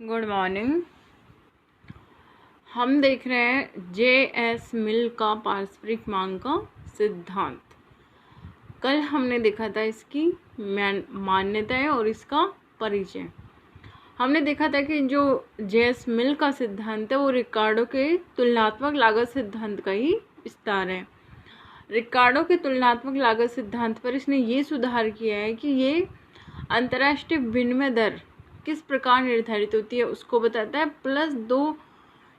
Good morning. हम देख रहे हैं जे.एस. मिल का पारस्परिक मांग का सिद्धांत। कल हमने देखा था इसकी मान्यताएं और इसका परिचय। हमने देखा था कि जो जे.एस. मिल का सिद्धांत है वो रिकार्डो के तुलनात्मक लागत सिद्धांत का ही विस्तार है। रिकार्डो के तुलनात्मक लागत सिद्धांत पर इसने ये सुधार किया है कि ये अंतर्राष्ट्रीय विनिमय दर किस प्रकार निर्धारित होती है उसको बताता है, प्लस दो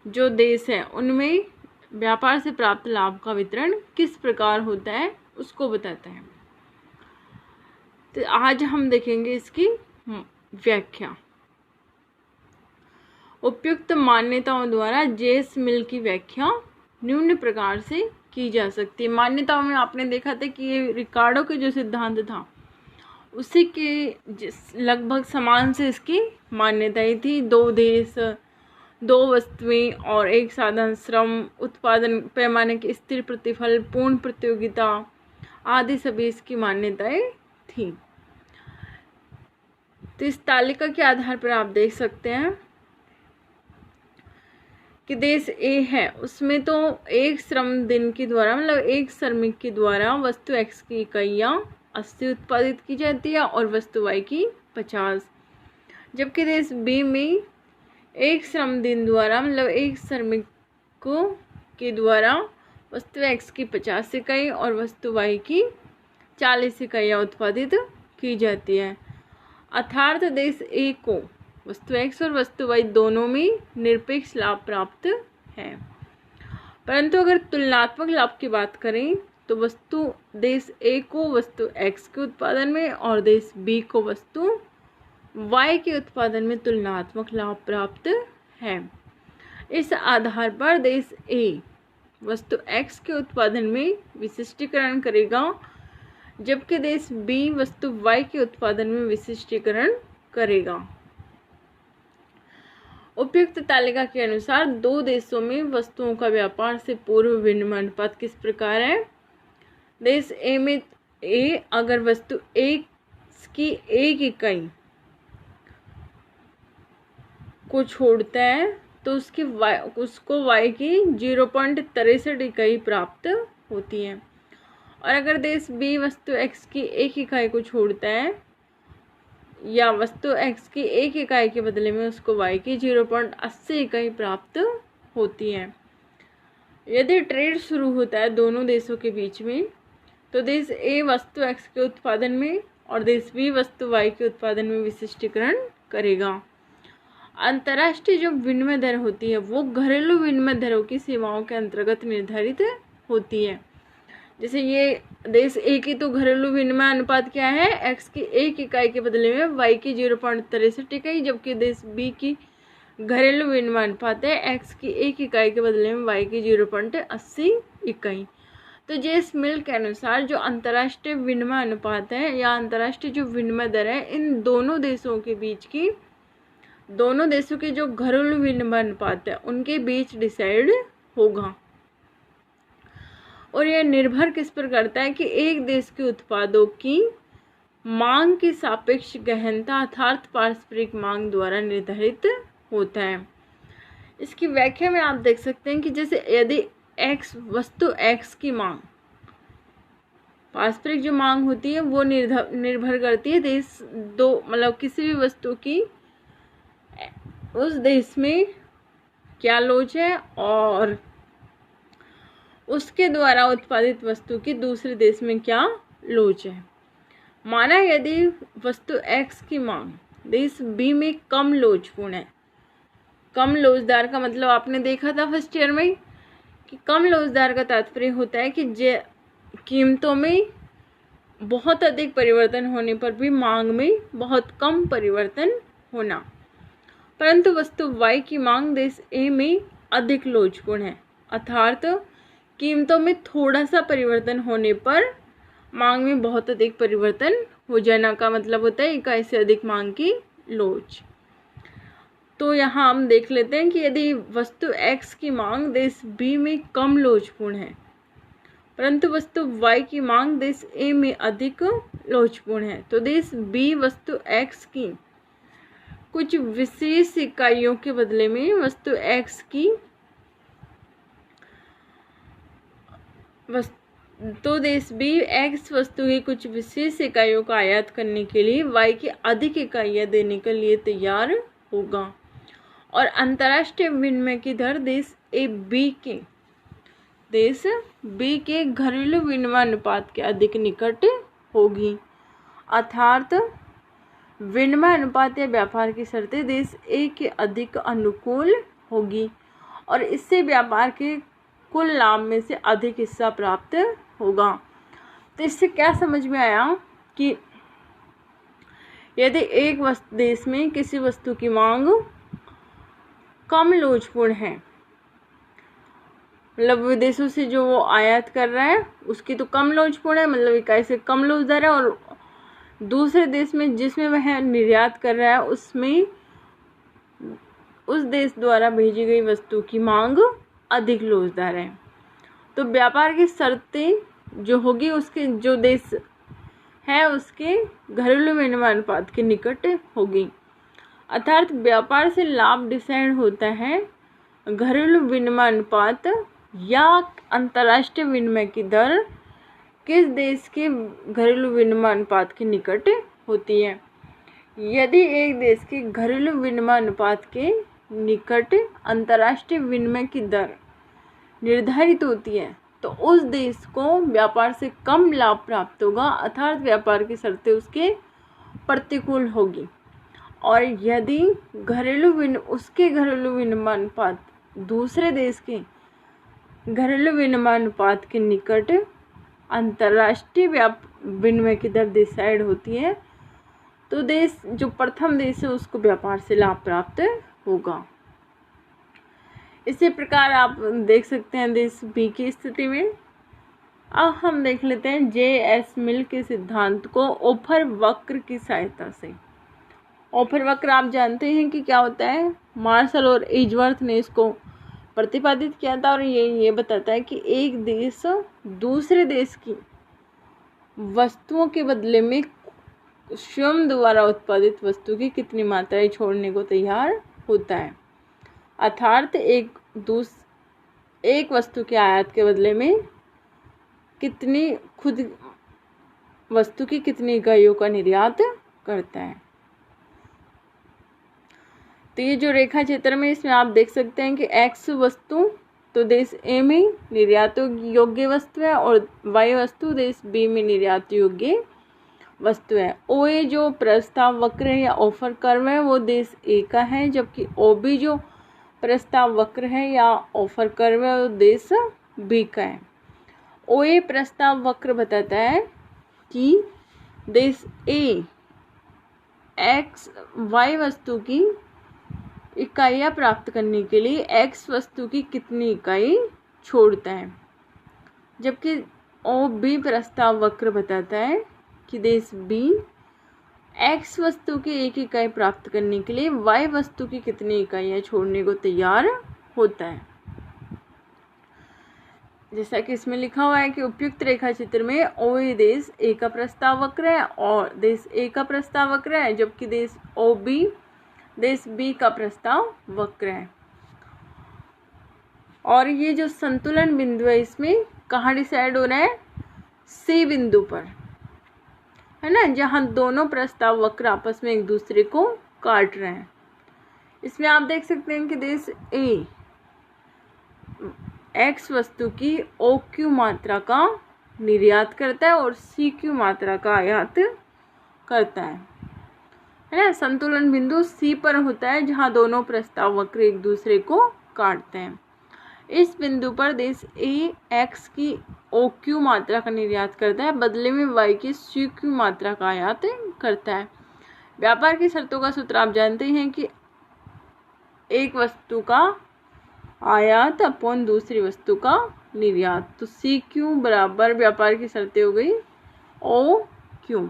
जो देश है उनमें व्यापार से प्राप्त लाभ का वितरण किस प्रकार होता है उसको बताता है। तो आज हम देखेंगे इसकी व्याख्या। उपयुक्त मान्यताओं द्वारा जे.एस. मिल की व्याख्या निम्न प्रकार से की जा सकती है। मान्यताओं में आपने देखा था कि ये रिकार्डो के जो सिद्धांत था उसी के लगभग समान से इसकी मान्यताएं थी। दो देश, दो वस्तुएं और एक साधन, श्रम, उत्पादन पैमाने के स्थिर प्रतिफल, पूर्ण प्रतियोगिता आदि सभी इसकी मान्यताएं थी। तो इस तालिका के आधार पर आप देख सकते हैं कि देश ए है उसमें तो एक श्रम दिन के द्वारा मतलब एक श्रमिक के द्वारा वस्तु एक्स की इकाइयाँ 80 उत्पादित की जाती है और वस्तु वाई की 50। जबकि देश बी में एक श्रम दिन द्वारा मतलब एक श्रमिक को के द्वारा वस्तु एक्स की 50 इकाई और वस्तु वाई की 40 इकाइयाँ उत्पादित की जाती है। अर्थात देश ए को वस्तु एक्स और वस्तु वाई दोनों में निरपेक्ष लाभ प्राप्त है। परंतु अगर तुलनात्मक लाभ की बात करें तो देश ए को वस्तु एक्स के उत्पादन में और देश बी को वस्तु वाई के उत्पादन में तुलनात्मक लाभ प्राप्त है। इस आधार पर देश ए वस्तु एक्स के उत्पादन में विशिष्टीकरण करेगा, जबकि देश बी वस्तु वाई के उत्पादन में विशिष्टीकरण करेगा। उपयुक्त तालिका के अनुसार दो देशों में वस्तुओं का व्यापार से पूर्व विनिमय अनुपात किस प्रकार है। देश ए में अगर वस्तु एक्स की एक इकाई को छोड़ता है तो उसको वाई की 0.63 इकाई प्राप्त होती है, और अगर देश बी वस्तु एक्स की एक इकाई को छोड़ता है या वस्तु एक्स की एक इकाई के बदले में उसको वाई की 0.80 इकाई प्राप्त होती है। यदि ट्रेड शुरू होता है दोनों देशों के बीच में तो देश ए वस्तु एक्स के उत्पादन में और देश बी वस्तु वाई के उत्पादन में विशिष्टीकरण करेगा। अंतर्राष्ट्रीय जो विनिमय दर होती है वो घरेलू विनिमय दरों की सीमाओं के अंतर्गत निर्धारित होती है। जैसे ये देश ए की तो घरेलू विनिमय अनुपात क्या है, एक्स की एक इकाई के बदले में वाई की 0.63 इकाई, जबकि देश बी की घरेलू विनिमय अनुपात है एक्स की एक इकाई के बदले में वाई की 0.80 इकाई। तो जे.एस. मिल के अनुसार जो अंतर्राष्ट्रीय विनिमय अनुपात है या अंतर्राष्ट्रीय जो विनिमय दर है इन दोनों देशों के जो घरेलू विनिमय अनुपात है उनके बीच डिसाइड होगा, और यह निर्भर किस पर करता है कि एक देश के उत्पादों की मांग की सापेक्ष गहनता अर्थात पारस्परिक मांग द्वारा निर्धारित होता है। इसकी व्याख्या में आप देख सकते हैं कि जैसे यदि वस्तु एक्स की मांग, पारस्परिक जो मांग होती है वो निर्भर करती है देश दो मतलब किसी भी वस्तु की उस देश में क्या लोच है और उसके द्वारा उत्पादित वस्तु की दूसरे देश में क्या लोच है। माना यदि वस्तु एक्स की मांग देश बी में कम लोचपूर्ण है। कम लोचदार का मतलब आपने देखा था फर्स्ट ईयर में कि कम लोचदार का तात्पर्य होता है कि कीमतों में बहुत अधिक परिवर्तन होने पर भी मांग में बहुत कम परिवर्तन होना, परंतु वस्तु वाई की मांग देश ए में अधिक लोचपूर्ण है, अर्थात कीमतों में थोड़ा सा परिवर्तन होने पर मांग में बहुत अधिक परिवर्तन हो जाना का मतलब होता है इकाई से अधिक मांग की लोच। तो यहाँ हम देख लेते हैं कि यदि वस्तु एक्स की मांग देश बी में कम लोचपूर्ण है परंतु वस्तु वाई की मांग देश ए में अधिक लोचपूर्ण है, तो देश बी वस्तु एक्स की कुछ विशेष इकाइयों के बदले में वस्तु x की तो देश B x वस्तु की कुछ विशेष इकाइयों का आयात करने के लिए y की अधिक इकाइयाँ देने के लिए तैयार होगा और अंतर्राष्ट्रीय विनिमय की दर देश B के घरेलू विनिमय अनुपात के अधिक निकट होगी। अर्थात विनिमय अनुपात या व्यापार की शर्तें देश A के अधिक अनुकूल होगी और इससे व्यापार के कुल लाभ में से अधिक हिस्सा प्राप्त होगा। तो इससे क्या समझ में आया कि यदि एक देश में किसी वस्तु की मांग कम लोचपूर्ण है, मतलब विदेशों से जो वो आयात कर रहा है उसकी तो कम लोचपूर्ण है, मतलब इकाई से कम लोचदार है, और दूसरे देश में जिसमें वह निर्यात कर रहा है उसमें उस देश द्वारा भेजी गई वस्तु की मांग अधिक लोचदार है, तो व्यापार की शर्तें जो होगी उसके जो देश है उसके घरेलू विनिमय अनुपात के निकट होगी। अर्थात व्यापार से लाभ डिसाइड होता है घरेलू विनिमय अनुपात या अंतर्राष्ट्रीय विनिमय की दर किस देश के घरेलू विनिमय अनुपात के निकट होती है। यदि एक देश के घरेलू विनिमय अनुपात के निकट अंतर्राष्ट्रीय विनिमय की दर निर्धारित होती है तो उस देश को व्यापार से कम लाभ प्राप्त होगा, अर्थात व्यापार की शर्तें उसके प्रतिकूल होगी। और यदि उसके घरेलू विनिमय अनुपात दूसरे देश के घरेलू विनिमय अनुपात के निकट अंतर्राष्ट्रीय विनिमय की दर डिसाइड होती है तो देश जो प्रथम देश है उसको व्यापार से लाभ प्राप्त होगा। इसी प्रकार आप देख सकते हैं देश बी की स्थिति में। अब हम देख लेते हैं J.S. मिल के सिद्धांत को ओफर वक्र की सहायता से। ओफर वक्र आप जानते हैं कि क्या होता है। मार्शल और एजवर्थ ने इसको प्रतिपादित किया था और ये बताता है कि एक देश दूसरे देश की वस्तुओं के बदले में स्वयं द्वारा उत्पादित वस्तु की कितनी मात्राएं छोड़ने को तैयार होता है। अर्थात एक वस्तु के आयात के बदले में खुद वस्तु की कितनी इकाइयों का निर्यात करता है। तो ये जो रेखा चित्र में इसमें आप देख सकते हैं कि x वस्तु तो देश A में निर्यात योग्य वस्तु है और y वस्तु देश B में निर्यात योग्य वस्तु है। OA जो प्रस्ताव वक्र है या ऑफर कर्व है वो देश A का है, जबकि OB जो प्रस्ताव वक्र है या ऑफर कर्व है वो देश B का है। OA प्रस्ताव वक्र बताता है कि देश A y वस्तु की इकाइयाँ प्राप्त करने के लिए x वस्तु की कितनी इकाई छोड़ता है, जबकि OB प्रस्ताव वक्र बताता है कि देश B x वस्तु की एक इकाई प्राप्त करने के लिए y वस्तु की कितनी इकाइयाँ छोड़ने को तैयार होता है। जैसा कि इसमें लिखा हुआ है कि उपयुक्त रेखा चित्र में OA देश A का प्रस्ताव वक्र है और देश A का प्रस्ताव वक्र है, जबकि देश OB देश B का प्रस्ताव वक्र है। और ये जो संतुलन बिंदु है इसमें कहाँ डिसाइड हो रहा है, C बिंदु पर है ना, जहाँ दोनों प्रस्ताव वक्र आपस में एक दूसरे को काट रहे हैं। इसमें आप देख सकते हैं कि देश A x वस्तु की OQ मात्रा का निर्यात करता है और CQ मात्रा का आयात करता है ना। संतुलन बिंदु C पर होता है जहाँ दोनों प्रस्ताव वक्र एक दूसरे को काटते हैं। इस बिंदु पर देश A x की OQ मात्रा का निर्यात करता है, बदले में y की CQ मात्रा का आयात करता है। व्यापार की शर्तों का सूत्र आप जानते हैं कि एक वस्तु का आयात अपॉन दूसरी वस्तु का निर्यात, तो CQ बराबर व्यापार की शर्तें हो गई OQ।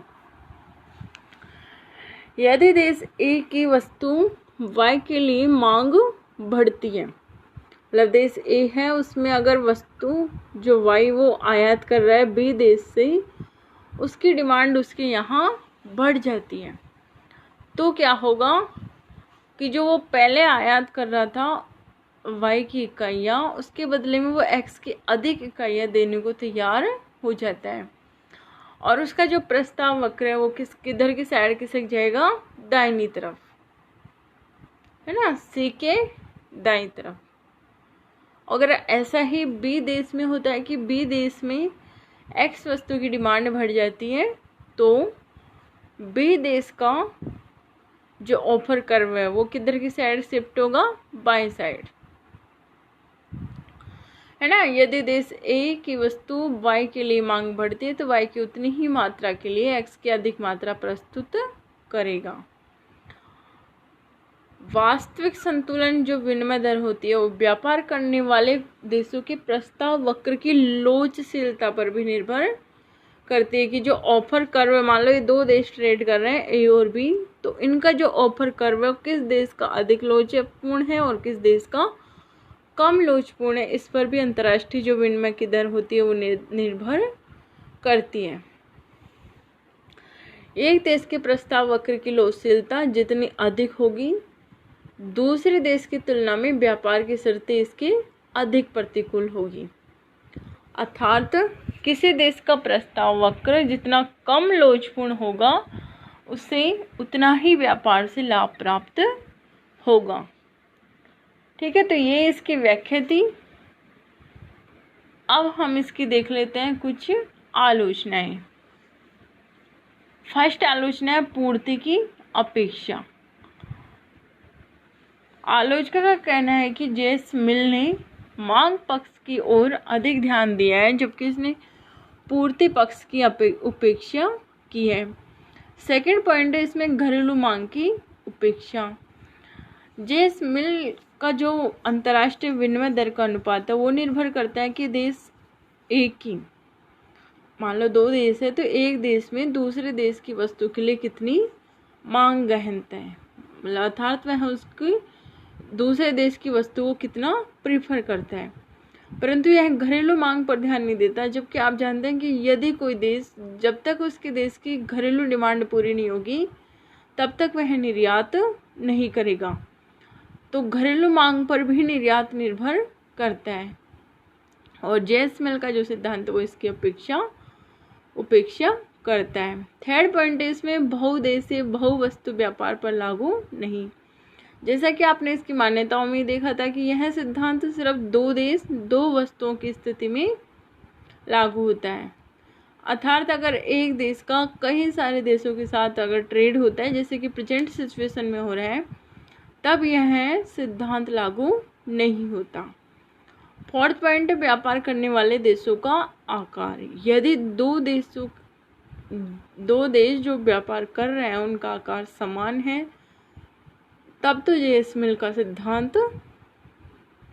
यदि देश A की वस्तु y के लिए मांग बढ़ती है, मतलब देश A है उसमें अगर वस्तु जो y वो आयात कर रहा है B देश से, उसकी डिमांड उसके यहाँ बढ़ जाती है, तो क्या होगा कि जो वो पहले आयात कर रहा था y की इकाइयाँ, उसके बदले में वो x की अधिक इकाइयाँ देने को तैयार हो जाता है। और उसका जो प्रस्ताव वक्र है वो किधर की साइड खिसक जाएगा, दाहिनी तरफ, है ना, c के दाईं तरफ। अगर ऐसा ही b देश में होता है कि b देश में x वस्तु की डिमांड बढ़ जाती है, तो b देश का जो ऑफर कर्व है वो किधर की साइड शिफ्ट होगा, बाएं साइड, है ना। यदि देश ए की वस्तु y के लिए मांग बढ़ती है तो y की उतनी ही मात्रा के लिए x की अधिक मात्रा प्रस्तुत करेगा। वास्तविक संतुलन जो विनिमय दर होती है वो व्यापार करने वाले देशों के प्रस्ताव वक्र की लोचशीलता पर भी निर्भर करती है कि जो ऑफर कर्व है, मान लो ये दो देश ट्रेड कर रहे हैं ए और बी, तो इनका जो ऑफर कर्व है किस देश का अधिक लोचपूर्ण है और किस देश का कम लोचपूर्ण है, इस पर भी अंतर्राष्ट्रीय जो विनिमय की दर होती है वो निर्भर करती है। एक देश के प्रस्ताव वक्र की लोचशीलता जितनी अधिक होगी, दूसरे देश की तुलना में व्यापार की शर्तें इसकी अधिक प्रतिकूल होगी। अर्थात किसी देश का प्रस्ताव वक्र जितना कम लोचपूर्ण होगा, उसे उतना ही व्यापार से लाभ प्राप्त होगा। ठीक है, तो ये इसकी व्याख्या थी। अब हम इसकी देख लेते हैं कुछ आलोचनाएं। फर्स्ट आलोचना है पूर्ति की अपेक्षा। आलोचक का कहना है कि जेस मिल ने मांग पक्ष की ओर अधिक ध्यान दिया है, जबकि इसने पूर्ति पक्ष की उपेक्षा की है। सेकंड पॉइंट है इसमें घरेलू मांग की उपेक्षा। जेस मिल का जो अंतर्राष्ट्रीय विनिमय दर का अनुपात है वो निर्भर करता है कि देश एक की, मान लो दो देश है तो एक देश में दूसरे देश की वस्तु के लिए कितनी मांग गहनता है, मतलब अर्थात वह उसकी दूसरे देश की वस्तु को कितना प्रीफर करता है। परंतु यह घरेलू मांग पर ध्यान नहीं देता, जबकि आप जानते हैं कि यदि कोई देश, जब तक उसके देश की घरेलू डिमांड पूरी नहीं होगी तब तक वह निर्यात नहीं करेगा। तो घरेलू मांग पर भी निर्यात निर्भर करता है, और जेस मिल का जो सिद्धांत वो इसकी उपेक्षा करता है। थर्ड पॉइंट है इसमें बहुदेशीय बहुवस्तु व्यापार पर लागू नहीं। जैसा कि आपने इसकी मान्यताओं में देखा था कि यह सिद्धांत सिर्फ दो देश दो वस्तुओं की स्थिति में लागू होता है। अर्थात अगर एक देश का कई सारे देशों के साथ अगर ट्रेड होता है, जैसे कि प्रेजेंट सिचुएशन में हो रहा है, तब यह सिद्धांत लागू नहीं होता। फोर्थ पॉइंट है व्यापार करने वाले देशों का आकार। यदि दो देश जो व्यापार कर रहे हैं उनका आकार समान है, तब तो जेस मिल का सिद्धांत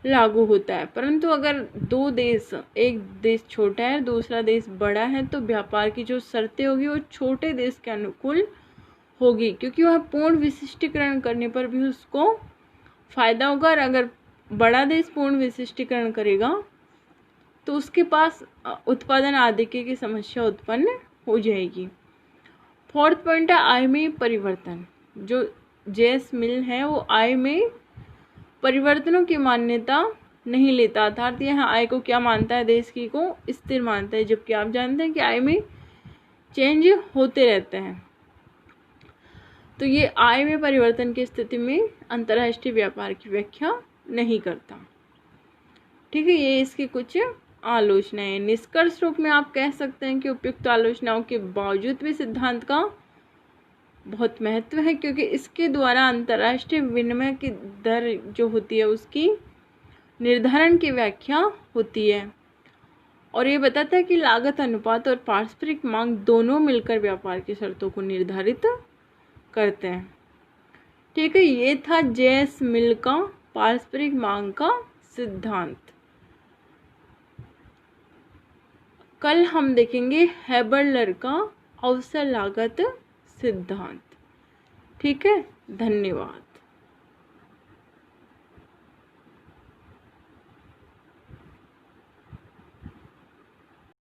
लागू होता है। परंतु अगर दो देश, एक देश छोटा है दूसरा देश बड़ा है, तो व्यापार की जो शर्तें होगी वो छोटे देश के अनुकूल होगी, क्योंकि वह पूर्ण विशिष्टीकरण करने पर भी उसको फायदा होगा। और अगर बड़ा देश पूर्ण विशिष्टीकरण करेगा तो उसके पास उत्पादन आधिक्य की समस्या उत्पन्न हो जाएगी। फोर्थ पॉइंट है आय में परिवर्तन। जो जेस मिल है वो आय में परिवर्तनों की मान्यता नहीं लेता, अर्थात यह आय को क्या मानता है, देश की को स्थिर मानता है, जबकि आप जानते हैं कि आय में चेंज होते रहते हैं। तो ये आय में परिवर्तन की स्थिति में अंतर्राष्ट्रीय व्यापार की व्याख्या नहीं करता। ठीक है, ये इसकी कुछ आलोचनाएं। निष्कर्ष रूप में आप कह सकते हैं कि उपयुक्त आलोचनाओं के बावजूद भी सिद्धांत का बहुत महत्व है, क्योंकि इसके द्वारा अंतर्राष्ट्रीय विनिमय की दर जो होती है उसकी निर्धारण की व्याख्या होती है, और ये बताता है कि लागत अनुपात और पारस्परिक मांग दोनों मिलकर व्यापार की शर्तों को निर्धारित करते हैं। ठीक है, ये था जेस मिल का पारस्परिक मांग का सिद्धांत। कल हम देखेंगे हेबरलर का अवसर लागत सिद्धांत। ठीक है, धन्यवाद।